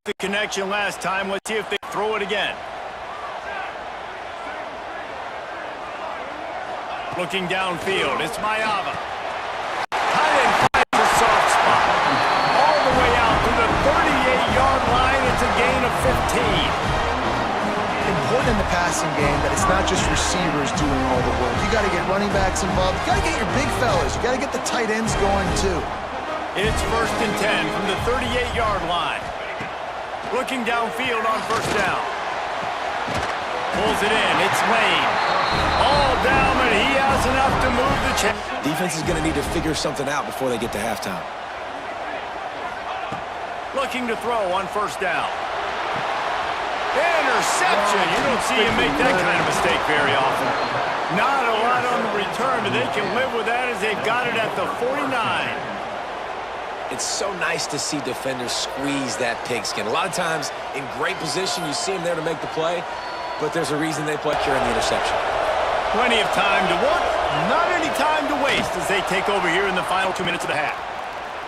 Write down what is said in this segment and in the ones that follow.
The connection last time. Let's see if they throw it again. Looking downfield, it's Ncaa. Tight end finds a soft spot. All the way out to the 38-yard line. It's a gain of 15. Important in the passing game that it's not just receivers doing all the work. You got to get running backs involved. You got to get your big fellas. You got to get the tight ends going too. It's 1st and 10 from the 38-yard line. Looking downfield on 1st down. Pulls it in. It's Lane. All down, but he has enough to move the chain. Defense is going to need to figure something out before they get to halftime. Looking to throw on 1st down. Interception. You don't see him make that kind of mistake very often. Not a lot on the return, but they can live with that as they've got it at the 49. It's so nice to see defenders squeeze that pigskin. A lot of times, in great position, you see them there to make the play, but there's a reason they play curing the interception. Plenty of time to work, not any time to waste as they take over here in the final 2 minutes of the half.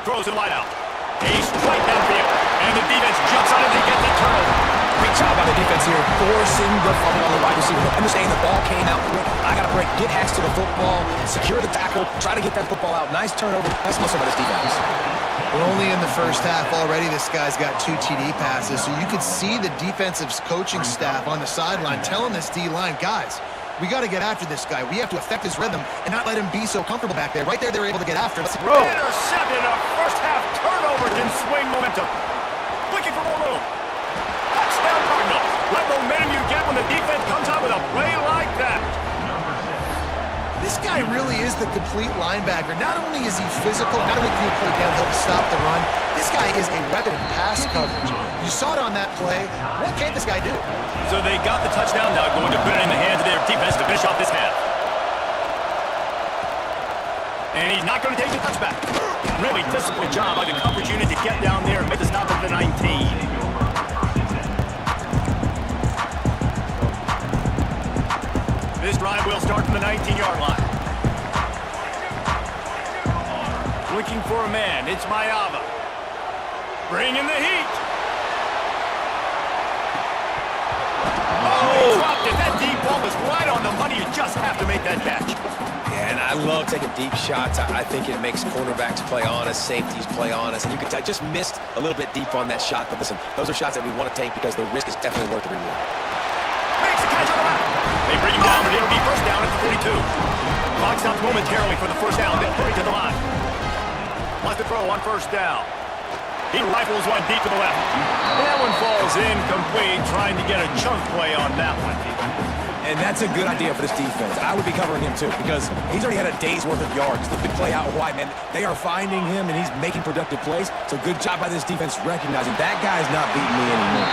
Throws it wide out. A strike downfield, and the defense jumps on it. They get the turnover. Great job by the defense here, forcing the fumble on the wide receiver. Understanding the ball came out quick. I got to break, get hacks to the football, secure the tackle, try to get that football out. Nice turnover. Nice muscle by this defense. We're only in the first half already. This guy's got 2 TD passes, so you could see the defensive coaching staff on the sideline telling this D-line, guys, we got to get after this guy. We have to affect his rhythm and not let him be so comfortable back there. Right there, they were able to get after him. Intercepted. A first half turnover can swing momentum. Looking for more room. Touchdown Cardinals. What momentum you get when the defense comes out with a play like that. This guy really is the complete linebacker. Not only is he physical, not only can he play downhill to stop the run, this guy is a weapon in pass coverage. You saw it on that play. What can't this guy do? So they got the touchdown, now going to put it in the hands of their defense to finish off this half. And he's not going to take the touchback. Really disciplined job by the coverage unit to get down there and make the stop at the 19. This drive will start from the 19-yard line. Looking for a man. It's Ncaa. Bringing the heat. Oh, he dropped it. That deep ball was right on the money. You just have to make that catch. Yeah, and I love taking deep shots. I think it makes cornerbacks play honest, safeties play honest, and you could just missed a little bit deep on that shot. But listen, those are shots that we want to take because the risk is definitely worth the reward. Makes the catch on the line. They bring him down, but it'll be 1st down at the 42. Clock stops momentarily for the 1st down. They'll hurry to the line. Wants to throw on 1st down. He rifles one deep to the left. That one falls incomplete, trying to get a chunk play on that one. And that's a good idea for this defense. I would be covering him too because he's already had a day's worth of yards. The big play out wide, man. They are finding him and he's making productive plays. So good job by this defense recognizing that guy's not beating me anymore.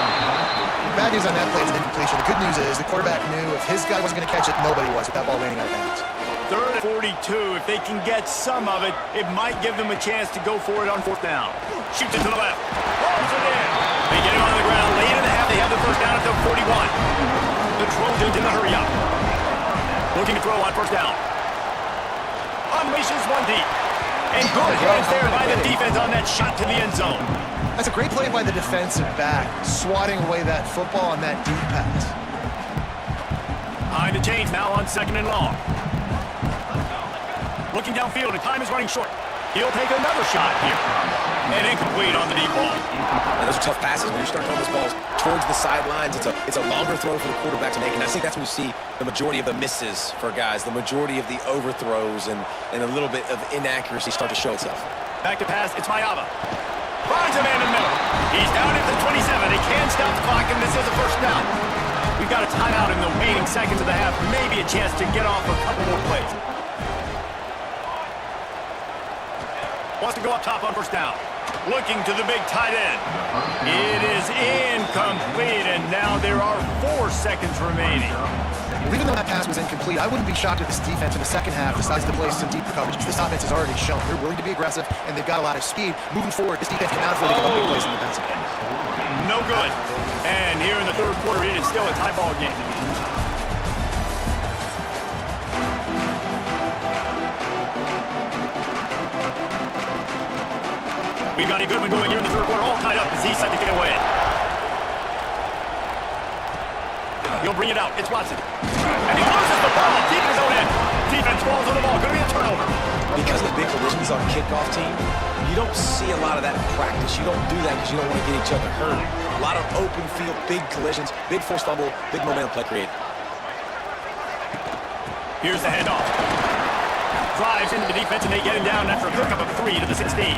The bad news on that play is an incompletion. The good news is the quarterback knew if his guy wasn't going to catch it, nobody was with that ball landing out of bounds. 3rd and 42. If they can get some of it, it might give them a chance to go for it on 4th down. Shoots it to the left. Rolls it in. They get him on the ground. Late in the half, they have the 1st down at the 41. The Trojans in the hurry up. Looking to throw on 1st down. Unleashes one deep. And good hands there by the defense on that shot to the end zone. That's a great play by the defensive back, swatting away that football on that deep pass. Behind the chains now on 2nd and long. Looking downfield, and time is running short. He'll take another shot here. And incomplete on the deep ball. And those are tough passes. When you start throwing those balls towards the sidelines, it's a longer throw for the quarterback to make. And I think that's when you see the majority of the misses for guys, the majority of the overthrows and a little bit of inaccuracy start to show itself. Back to pass, it's Ncaa. Finds a man in the middle. He's down at the 27. They can stop the clock, and this is a 1st down. We've got a timeout in the remaining seconds of the half. Maybe a chance to get off a couple more plays. Wants to go up top on 1st down. Looking to the big tight end. It is incomplete, and now there are 4 seconds remaining. Even though that pass was incomplete, I wouldn't be shocked if this defense in the 2nd half decides to play some deeper coverage. This offense has already shown they're willing to be aggressive, and they've got a lot of speed. Moving forward, this defense cannot afford to give up big plays in the passing game. No good. And here in the 3rd quarter, it is still a tie ball game. We've got a good one going here in the 3rd quarter, all tied up as he's set to get away. He'll bring it out. It's Watson. And he loses the ball deep in his own end. Defense falls on the ball. Going to be a turnover. Because of the big collisions on kickoff team, you don't see a lot of that in practice. You don't do that because you don't want to get each other hurt. A lot of open field, big collisions, big forced fumble, big momentum play created. Here's the handoff. Drives into the defense, and they get him down after a pickup of 3 to the 16.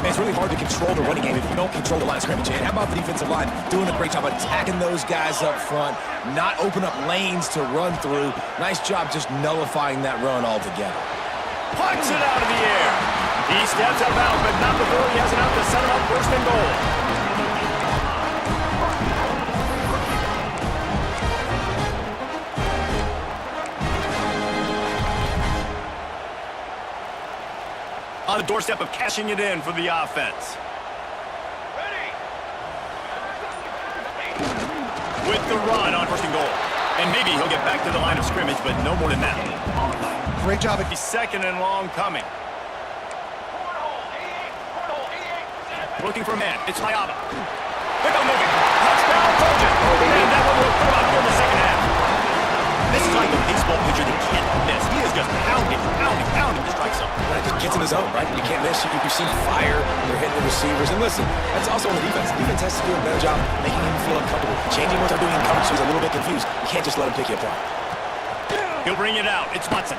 It's really hard to control the running game if you don't control the line of scrimmage. And how about the defensive line doing a great job attacking those guys up front, not open up lanes to run through. Nice job just nullifying that run altogether. Punts it out of the air. He steps up out, but not before he has enough to set him up first and goal. On the doorstep of cashing it in for the offense. With the run on first and goal. And maybe he'll get back to the line of scrimmage, but no more than that. Great job. He's second and long coming. Looking for a man. It's Ncaa. Without moving. Touchdown, Trojan. And that one will come out here in the second half. This is like the baseball pitcher that can't miss. He is just pounding the strike zone. Right, just gets in the zone, right? You can't miss. You see fire. They're hitting the receivers. And listen, that's also on the defense. The defense has to do a better job making him feel uncomfortable, changing what they're doing in coverage so he's a little bit confused. You can't just let him pick you apart. He'll bring it out. It's Watson.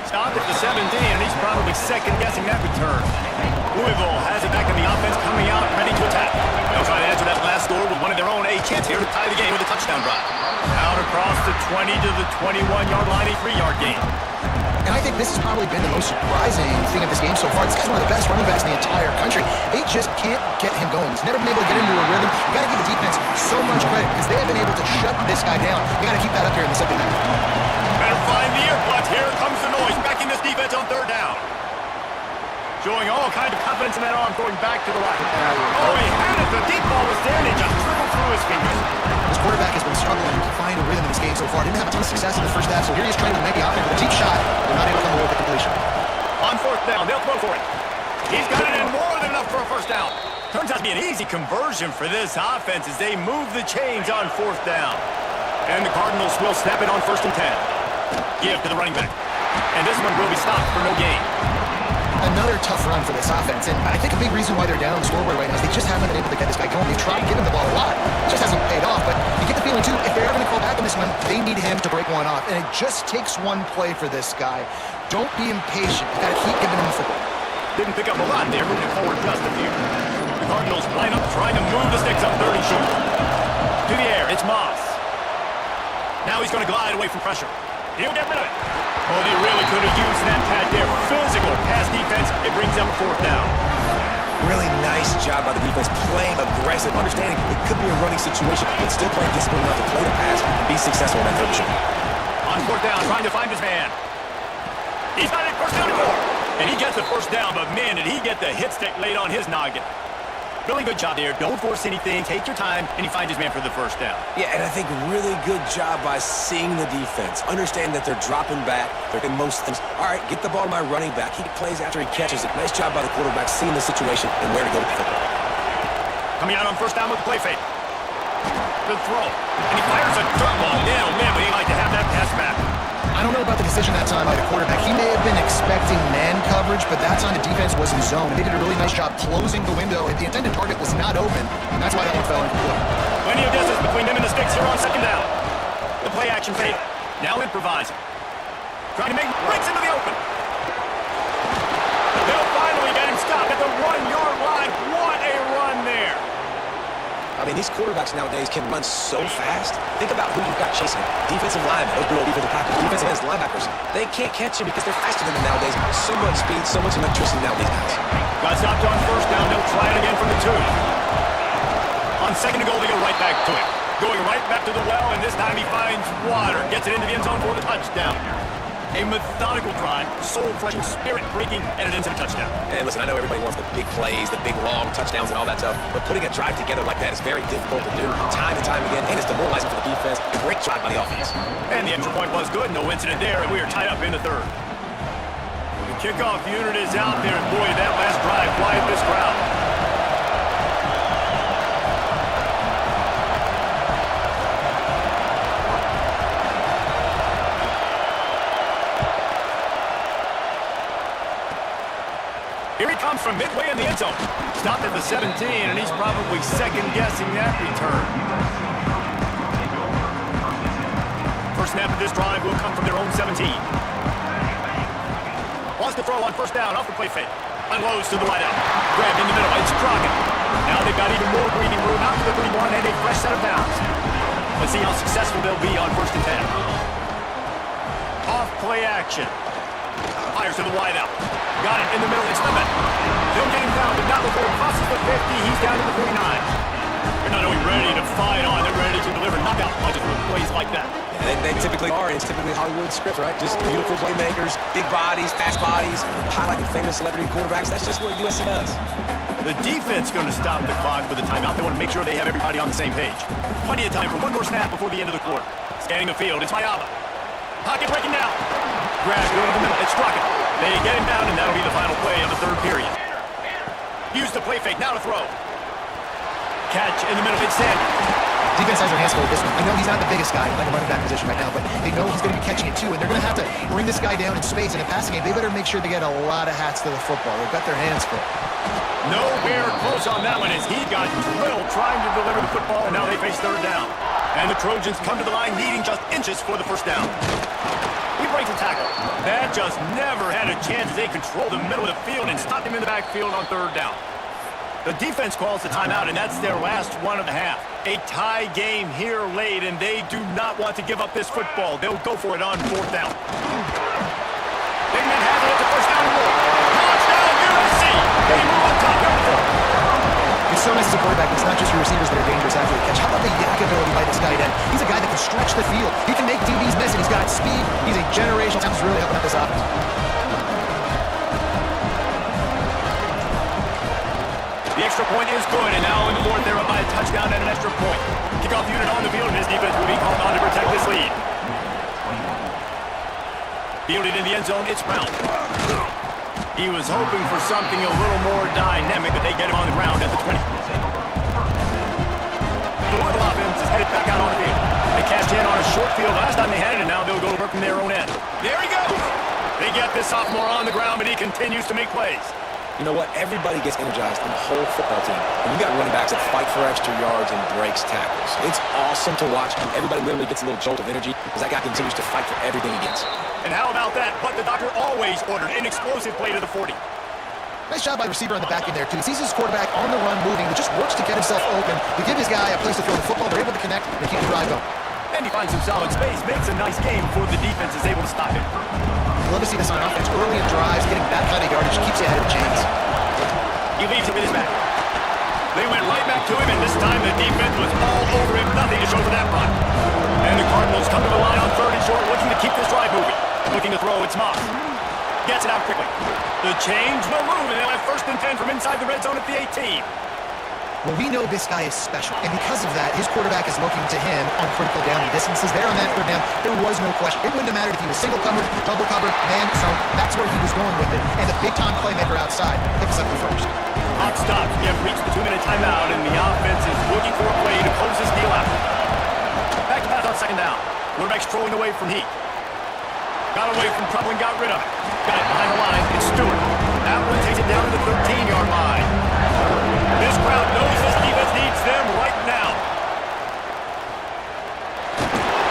Stopped at the 17, and he's probably second-guessing that return. Louisville has it back in the offense, coming out, ready to attack. They'll try to answer that last score with one of their own. A chance here to tie the game with a touchdown drive. Out across the 20 to the 21-yard line, a 3-yard gain. And I think this has probably been the most surprising thing of this game so far. This guy's one of the best running backs in the entire country. They just can't get him going. He's never been able to get into a rhythm. You got to give the defense so much credit because they have been able to shut this guy down. You got to keep that up here in the second half. Better find the earbuds. Here comes the noise. Backing this defense on third down. Showing all kinds of confidence in that arm, going back to the right. Oh, he had it. The deep ball was there, and he just dribbled through his fingers. This quarterback has been struggling to find a rhythm in this game so far. Didn't have a ton of success in the first half, so here he is trying to make the offense with a deep shot. They're not able to come away with the completion. On fourth down, they'll throw for it. He's got it in more than enough for a first down. Turns out to be an easy conversion for this offense as they move the chains on fourth down. And the Cardinals will snap it on first and 10. Give to the running back. And this one will be stopped for no gain. Another tough run for this offense, and I think a big reason why they're down scoreboard right now is they just haven't been able to get this guy going. They've tried to give him the ball a lot. It just hasn't paid off, but you get the feeling, too, if they're ever going to call back on this one, they need him to break one off, and it just takes one play for this guy. Don't be impatient. You got to keep giving him the football. Didn't pick up a lot there, moving forward just a few. The Cardinals line up, trying to move the sticks up 30 short. To the air, it's Moss. Now he's going to glide away from pressure. He'll get rid of it. Oh, they really could have used that pad there. Physical pass defense. It brings up fourth down. Really nice job by the defense, playing aggressive, understanding it could be a running situation, but still playing disciplined enough to play the pass and be successful in that third shot. On fourth down, trying to find his man. He's got it first down and 4. And he gets the first down, but man, did he get the hit stick laid on his noggin. Really good job there. Don't force anything. Take your time, and he finds his man for the first down. Yeah, and I think really good job by seeing the defense. Understand that they're dropping back. They're in most things. All right, get the ball to my running back. He plays after he catches it. Nice job by the quarterback seeing the situation and where to go with the football. Coming out on first down with the play fake. The throw. And he fires a dirt ball. Man, oh man, but he'd like to have that pass back. I don't know about the decision that time by the quarterback. He may have been expecting man coverage, but that time the defense was in zone. They did a really nice job closing the window, and the intended target was not open, and that's why that one fell incomplete. Plenty of distance between them and the sticks here on second down. The play action fake. Now improvising. Trying to make breaks into the open. They'll finally get him stopped at the 1-yard line. What a run there. I mean, these quarterbacks nowadays can run so fast. Think about who you've got chasing them. Defensive linemen, those defensive tackles, defensive ends, linebackers. They can't catch you because they're faster than them nowadays. So much speed, so much electricity nowadays, guys. Got stopped on first down. They'll try it again from the 2. On second to go, they go right back to him. Going right back to the well, and this time he finds water. Gets it into the end zone for the touchdown. A methodical drive, soul-crushing, spirit-breaking, and it ends in a touchdown. And listen, I know everybody wants the big plays, the big long touchdowns and all that stuff, but putting a drive together like that is very difficult to do time and time again, and it's demoralizing for the defense. A great drive by the offense. And the extra point was good. No incident there, and we are tied up in the third. The kickoff unit is out there, and boy, that last drive quieted this crowd. comes from midway in the end zone. Stopped at the 17, and he's probably second-guessing that return. First snap of this drive will come from their own 17. Wants to throw on first down off the play fake. Unloads to the right out. Grabbed in the middle. It's Crockett. Now they've got even more breathing room out to the 31 and a fresh set of downs. Let's see how successful they'll be on first and 10. Off play action. Fires to the wide out. Got it in the middle. It's Lemon. They'll get him down, but not before he crosses the 50. He's down to the 49. They're not only ready to fight on, they're ready to deliver knockout punches with plays like that. Yeah, they typically are. It's typically Hollywood script, right? Just beautiful playmakers, big bodies, fast bodies, highlighting famous celebrity quarterbacks. That's just what USC does. The defense going to stop the clock with a timeout. They want to make sure they have everybody on the same page. Plenty of time for one more snap before the end of the quarter. Scanning the field, it's Ncaa. Pocket breaking down. Grab, go to the middle, it's Crockett. They get him down, and that'll be the final play of the third period. Use the play fake, now to throw. Catch in the middle, it's Sanders. Defense has their hands full with this one. I know he's not the biggest guy like a running back position right now, but they know he's going to be catching it too, and they're going to have to bring this guy down in space in a passing game. They better make sure they get a lot of hats to the football. They've got their hands full. Nowhere close on that one as he got drilled trying to deliver the football, and now they face third down. And the Trojans come to the line needing just inches for the first down. He breaks the tackle. That just never had a chance. They control the middle of the field and stop him in the backfield on third down. The defense calls the timeout, and that's their last one of the half. A tie game here late, and they do not want to give up this football. They'll go for it on fourth down. Big man has it at the first down goal. Touchdown, USC! They move on top, number 4. It's so nice as a quarterback. It's not just your receivers that are dangerous after the catch. How about the yak ability by this guy, Dan? He's a guy that can stretch the field. He can make DBs miss, and he's got speed. He's a generational talent. He's really helping out this offense. The extra point is good, and now in the fourth, they're up by a touchdown and an extra point. Kickoff unit on the field, and his defense will be called on to protect this lead. Fielded in the end zone, it's Brown. He was hoping for something a little more dynamic, but they get him on the ground at the 20. The Louisville offense is headed back out on the field. They cashed in on a short field last time they had it, and now they'll go to work from their own end. There he goes! They get this sophomore on the ground, but he continues to make plays. You know what? Everybody gets energized in the whole football team. And you got running backs that fight for extra yards and breaks tackles. It's awesome to watch. Everybody literally gets a little jolt of energy as that guy continues to fight for everything he gets. And how about that? But the doctor always ordered an explosive play to the 40. Nice job by the receiver on the back end there, too. He sees his quarterback on the run moving. He just works to get himself open. To give his guy a place to throw the football. They're able to connect. They keep the drive going. And he finds some solid space. Makes a nice game before the defense is able to stop him. You love to see this on offense. Early in drives, getting that kind of yardage keeps you ahead of the chains. He leaves it with his back. They went right back to him, and this time the defense was all over him. Nothing to show for that run. And the Cardinals come to the line on third and short, looking to keep this drive moving. Looking to throw, it's Moss. Gets it out quickly. The change will move, and they'll have first and 10 from inside the red zone at the 18. Well, we know this guy is special, and because of that, his quarterback is looking to him on critical down distances. There on that third down, there was no question. It wouldn't have mattered if he was single covered, double covered, man, so that's where he was going with it. And the big-time playmaker outside picks up the first. Clock stops. We have reached the 2-minute timeout, and the offense is looking for a play to close this deal out. Back to pass on second down. Quarterback's trolling away from Heat. Got away from trouble and got rid of it. Got it behind the line. It's Stewart. That one takes it down to the 13-yard line. This crowd knows this defense needs them right now.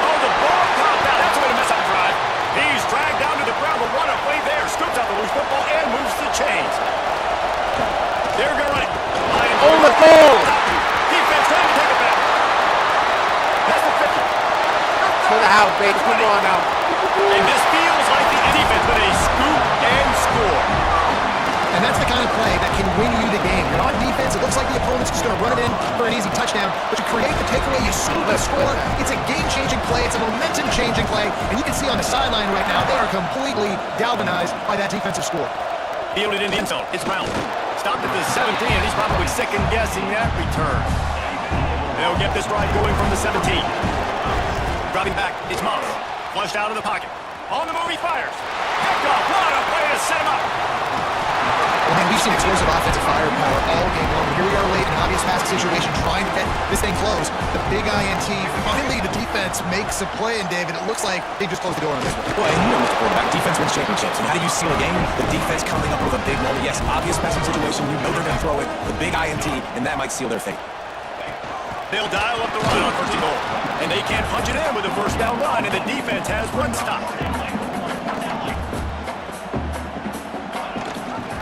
Oh, the ball popped out. That's a way to mess up the drive. He's dragged down to the ground, but what a play there. Scoops out the loose football and moves the chains. They're going to run it. On the ball. Defense trying to take it back. That's the 50. To the house, baby. Come on now. And this feels like the defense with a scoop and score. And that's the kind of play that can win you the game. You're on defense, it looks like the opponent's just going to run it in for an easy touchdown, but you create the takeaway, you scoop a score. It's a game-changing play, it's a momentum-changing play, and you can see on the sideline right now, they are completely galvanized by that defensive score. Fielded in the end zone. It's Brown. Stopped at the 17, and he's probably second-guessing that return. They'll get this drive going from the 17. Dropping back, it's Moss. Flushed out of the pocket. On the move, he fires. Picked off. What a play to set him up. Well, man, we've seen explosive offensive firepower all game long. Here we are late in an obvious pass situation, trying to get this thing closed. The big INT. Finally, the defense defense makes a play, and David, it looks like they just closed the door on this one. Well, and you know, Mr. Quarterback, defense wins championships. And how do you seal a game? The defense coming up with a big moment. Yes, obvious passing situation. You know they're going to throw it. The big INT, and that might seal their fate. They'll dial up the run on first and goal. And they can't punch it in with a first down run, and the defense has run stop.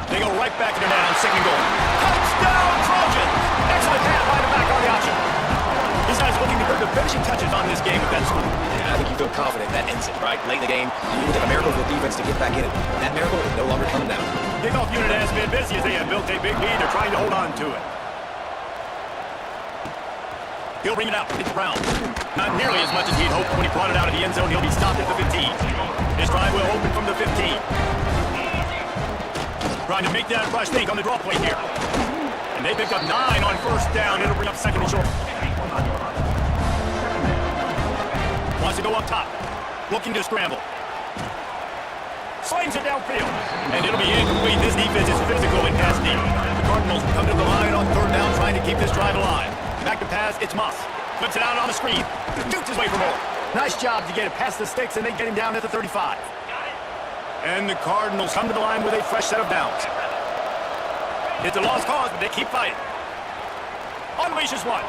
They go right back to their now on second goal. Touchdown, Trojans! Excellent pass by the back on the option. These guys looking to put the finishing touches on this game with that score. Yeah, I think you feel confident that ends it, right? Late in the game, you will take a miracle for the defense to get back in it. That miracle is no longer coming down. Kickoff unit has been busy as they have built a big lead. They're trying to hold on to it. He'll bring it out. It's Brown. Not nearly as much as he'd hoped when he brought it out of the end zone. He'll be stopped at the 15. This drive will open from the 15. Trying to make that rush think on the draw play here. And they pick up 9 on first down. It'll bring up second and short. Wants to go up top. Looking to scramble. Slings it downfield. And it'll be incomplete. This defense is physical and pass deep. The Cardinals come to the line on third down, trying to keep this drive alive. Back to pass, it's Moss. Flips it out on the screen. Shoots his way for more. Nice job to get it past the sticks, and they get him down at the 35. And the Cardinals come to the line with a fresh set of downs. It's a lost cause, but they keep fighting. Unleashes one.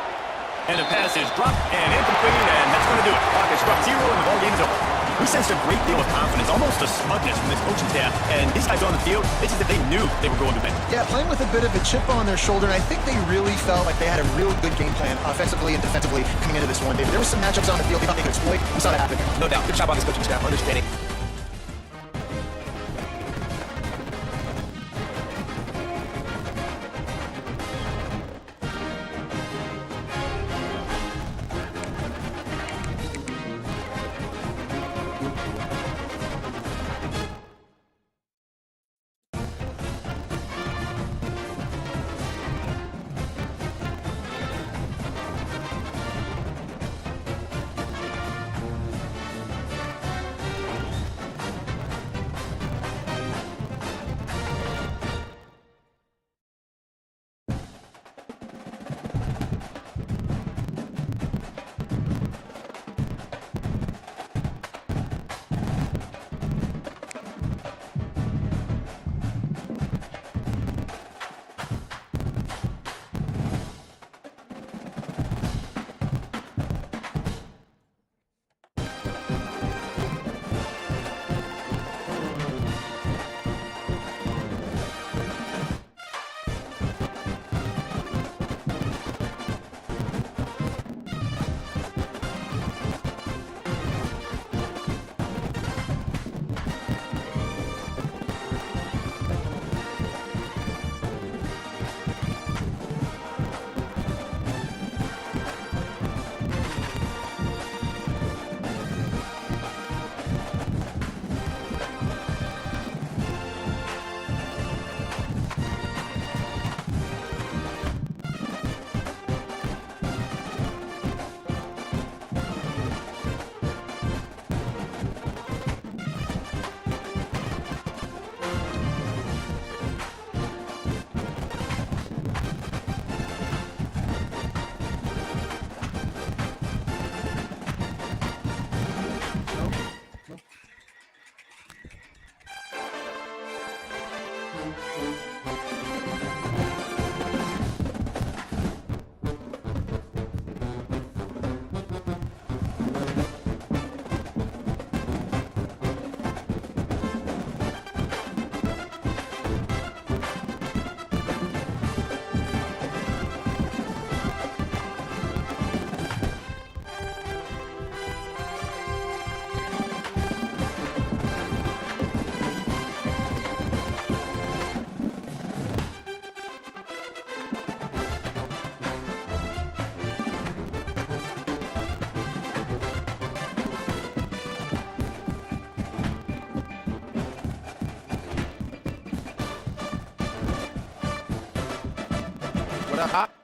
And the pass is dropped and incomplete, and that's going to do it. Clock is struck 0, and the ball game's over. We sensed a great deal of confidence, almost a smugness from this coaching staff. And these guys on the field, it's as if they knew they were going to win. Yeah, playing with a bit of a chip on their shoulder, and I think they really felt like they had a real good game plan offensively and defensively coming into this one. There were some matchups on the field they thought they could exploit. We saw that happen. No doubt. Good job on this coaching staff, understanding. What up, Hot?